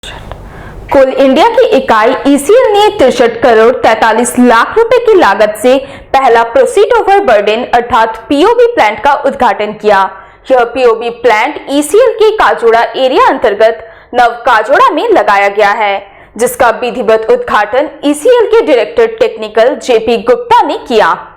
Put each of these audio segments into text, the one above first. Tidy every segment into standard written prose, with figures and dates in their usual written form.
कोल India की इकाई ECL ने 63 करोड़ 43 लाख रुपए की लागत से पहला प्रोसीड ओवर बर्डन अर्थात पीओबी प्लांट का उद्घाटन किया। यह पीओबी प्लांट ईसीएल के काजोड़ा एरिया अंतर्गत नव काजोड़ा में लगाया गया है, जिसका विधिवत उद्घाटन ईसीएल के डायरेक्टर टेक्निकल जेपी गुप्ता ने किया।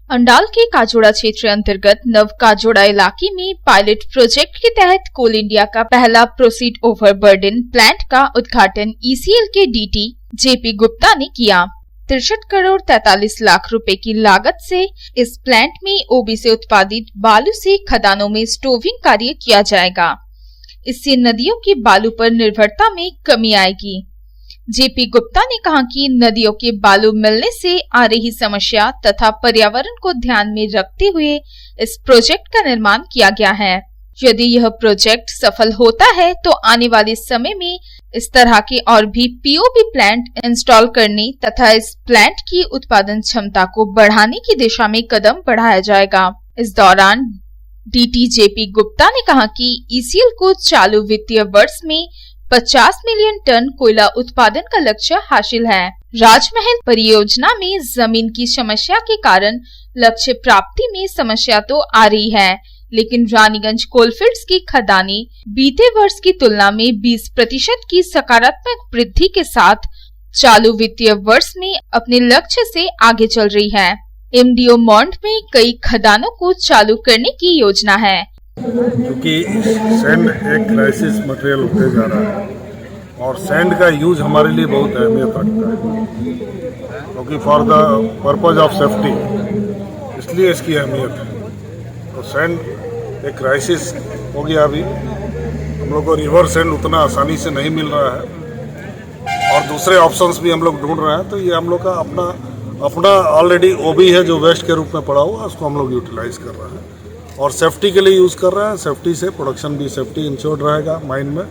अंडाल के काजोड़ा क्षेत्र अंतर्गत नव काजोड़ा इलाके में पायलट प्रोजेक्ट के तहत कोल इंडिया का पहला प्रोसीड ओवर बर्डन प्लांट का उद्घाटन ईसीएल के डीटी जेपी गुप्ता ने किया। 63 करोड़ 43 लाख रुपए की लागत से इस प्लांट में ओबी से उत्पादित बालू से खदानों में स्टोविंग कार्य किया जाएगा। इससे नदियों की बालू पर निर्भरता में कमी आएगी। जेपी गुप्ता ने कहा कि नदियों के बालू मिलने से आ रही समस्या तथा पर्यावरण को ध्यान में रखते हुए इस प्रोजेक्ट का निर्माण किया गया है। यदि यह प्रोजेक्ट सफल होता है तो आने वाले समय में इस तरह के और भी पीओबी प्लांट इंस्टॉल करने तथा इस प्लांट की उत्पादन क्षमता को बढ़ाने की दिशा में कदम बढ़ाया जाएगा। इस दौरान डीटी जेपी गुप्ता ने कहा कि ईसीएल को चालू वित्तीय वर्ष में 50 मिलियन टन कोयला उत्पादन का लक्ष्य हासिल है। राजमहल परियोजना में जमीन की समस्या के कारण लक्ष्य प्राप्ति में समस्या तो आ रही है, लेकिन रानीगंज कोलफील्ड्स की खदानें बीते वर्ष की तुलना में 20% की सकारात्मक वृद्धि के साथ चालू वित्तीय वर्ष में अपने लक्ष्य से आगे चल रही है। एमडीओ मॉन्ड में कई खदानों को चालू करने की योजना है। क्योंकि सैंड एक क्राइसिस मटेरियल होते जा रहा है और सैंड का यूज हमारे लिए बहुत अहमियत रखता है, क्योंकि for the purpose of safety, इसलिए इसकी अहमियत है। तो सैंड एक क्राइसिस हो गया। अभी हम लोग को रिवर सैंड उतना आसानी से नहीं मिल रहा है और दूसरे ऑप्शंस भी हम लोग ढूंढ रहे हैं। तो ये हम लोग का अपना ऑलरेडी ओबी है जो वेस्ट के रूप में पड़ा हुआ, उसको हम लोग यूटिलाइज कर रहे हैं और सेफ्टी के लिए यूज़ कर रहे हैं। सेफ्टी से प्रोडक्शन भी सेफ्टी इंश्योर्ड रहेगा माइन में।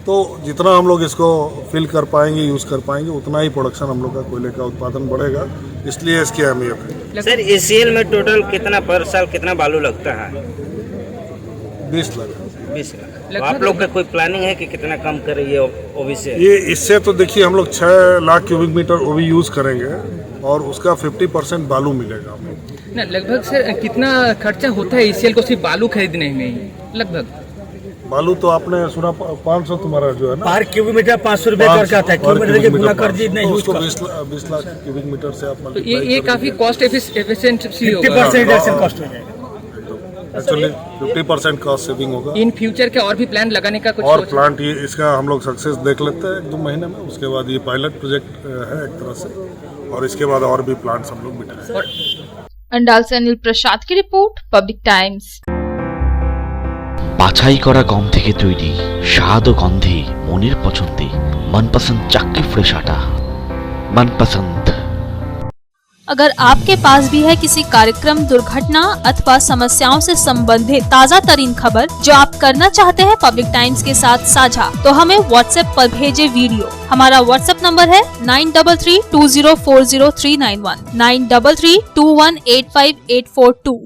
तो जितना हम लोग इसको फिल कर पाएंगे, यूज़ कर पाएंगे, उतना ही प्रोडक्शन हम लोग का कोयले का उत्पादन बढ़ेगा, इसलिए इसकी अहमियत है। सर, ईसीएल में टोटल कितना पर साल कितना बालू लगता है? 20 लाख। 20 लाख। तो आप लोग का कोई प्लानिंग है कि कितना कम करेंगे ओबी से? ये इससे तो देखिए हम लोग 6 लाख क्यूबिक मीटर ओबी यूज़ करेंगे और उसका 50% बालू मिलेगा हम लोग। ना लगभग सर कितना खर्चा होता है ईसीएल को सिर्फ बालू खरीदने में? लगभग बालू तो आपने सुना 500 तुम्हारा जो है ना पर क्यूबिक मीटर 500 रुपए करके आता है। क्यूबिक मीटर गुना कर दी नहीं, उसको 20 लाख क्यूबिक मीटर से आप तो ये काफी कॉस्ट एफिशिएंट होगा। 50% रिडक्शन कॉस्ट हो जाएगा। एक्चुअली 50% कॉस्ट सेविंग होगा। इन फ्यूचर के और भी प्लान लगाने का कुछ और प्लांट ये इसका हम लोग सक्सेस देख लेते हैं 1-2 महीने में। उसके बाद ये पायलट प्रोजेक्ट है एक तरह से, और इसके बाद और भी प्लांट्स हम लोग बिठाएंगे। अंडाल से अनिल प्रसाद की रिपोर्ट, पब्लिक टाइम्स। বাছাই করা গম থেকে তৈরি স্বাদ ও গন্ধে মনের পছন্দে मनपसंद चाक्की फ्रेश आटा मनपसंद। अगर आपके पास भी है किसी कार्यक्रम, दुर्घटना अथवा समस्याओं से संबंधित ताज़ा तरीन खबर जो आप करना चाहते हैं पब्लिक टाइम्स के साथ साझा, तो हमें व्हाट्सएप पर भेजे वीडियो। हमारा व्हाट्सएप नंबर है 9332040391 9332185842।